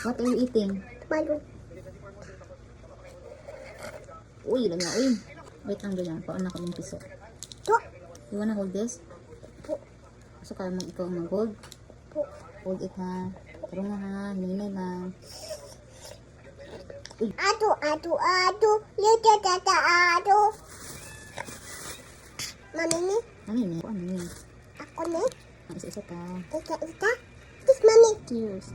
What are you eating? Balon. Uy, lang uy. Wait lang ganyan. Paano ako yung piso? To. You wanna hold this? Po. Gusto ka ikaw mag-hold? Po. Hold it ha. Taro nga ha. Hinay lang. Uy. Ado. Lito tata ado. Mami ni. Ano yun? Ano yun? Ako ni. Isa-isa ka. Ita. Kiss mami. Cheers.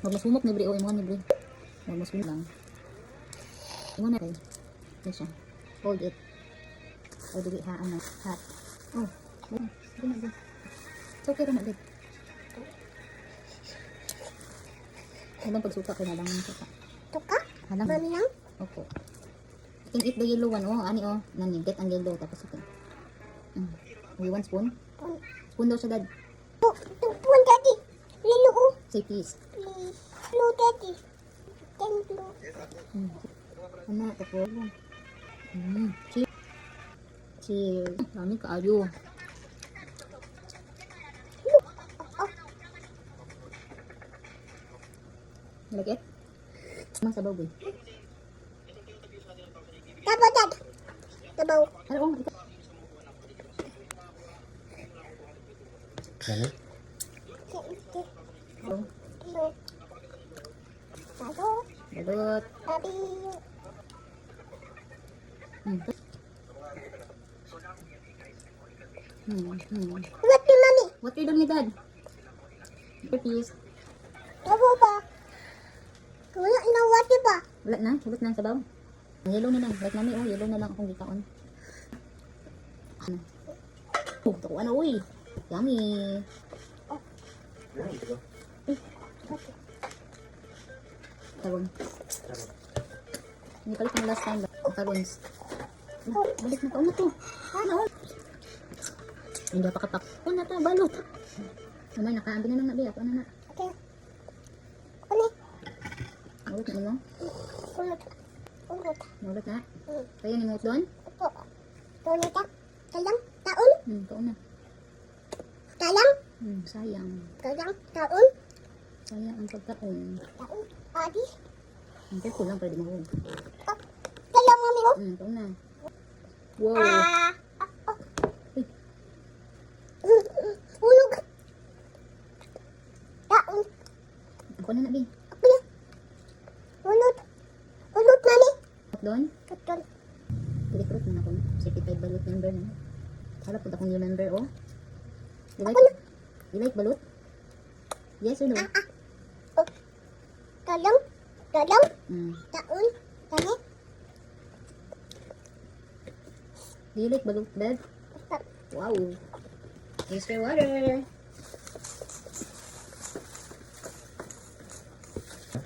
Magmasumok ni Bri. O, imuha ni Bri. Magmasumok lang. Imuha na rin. Yan siya. Hold it. O, dili ha. Ano? Hot. Oh. Sige na, Bri. It's okay rin na, Bri. Habang pagsuka kayo na lang yung suka. Tuka. Halang. Mami lang. Opo. You can eat the yellow one. Oh, ani oh. Nani, get ang yellow. Tapos ito. You want spoon? Spoon daw siya, Dad. Tupun daddy. Lulu. Say please. Please. No daddy. Thank you. Ano, tapos. Cheers. Cheers. Dami kaayo. Like it? Mas sabaw, boy. Tabaw dad. Tabaw. Ano, oh. Ito. Ano? Oh. Hello. Hello. Balot. Daddy. What ni mami? What you doing, Dad? Please. Tabaw ba? Wala na wati ba? Wala na. Hugot na ang sabaw. Ang yellow na lang. Like nami, oh. Yellow na lang akong gikaon. Ano? Oh, ito ko ano, uy. Yummy. Tarong. Hindi kalit ang last time. Tarong. Balik na kaon na to. Ano? Hindi pa kapak. Oh, nata, balot. Namay, nakaambi na lang na, Bea. Ano na? Okay. Ano? Ulit na mo? Ulot. Ulit na? Kaya ni mo doon? Opo. Tuloy ka. Talang. Taon. Kaon na. Talang. Sayang. Taon. Sayang ang pagkaon. Taon. Adi. Hindi ko lang pwede mo. Talang mami mo. Kaon na. Wow. Ulog. Taon. Ako na na, Bea. Apa ya? Ulot. Ulot mami. Doon? Katon. Recruit na ako. Certified balut member na. Harap po akong new member, oh. You like? Ako na. You like balut? Yes or no? Oh. Talang. Taon. Tani. Do you like balut, Dad? Wow. Here's your water.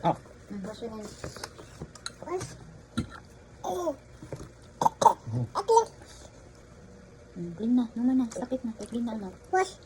Oh. Wash your hands. Was. Ako lang. Clean na. Naman na. Sakit na. Clean na, ano. Was.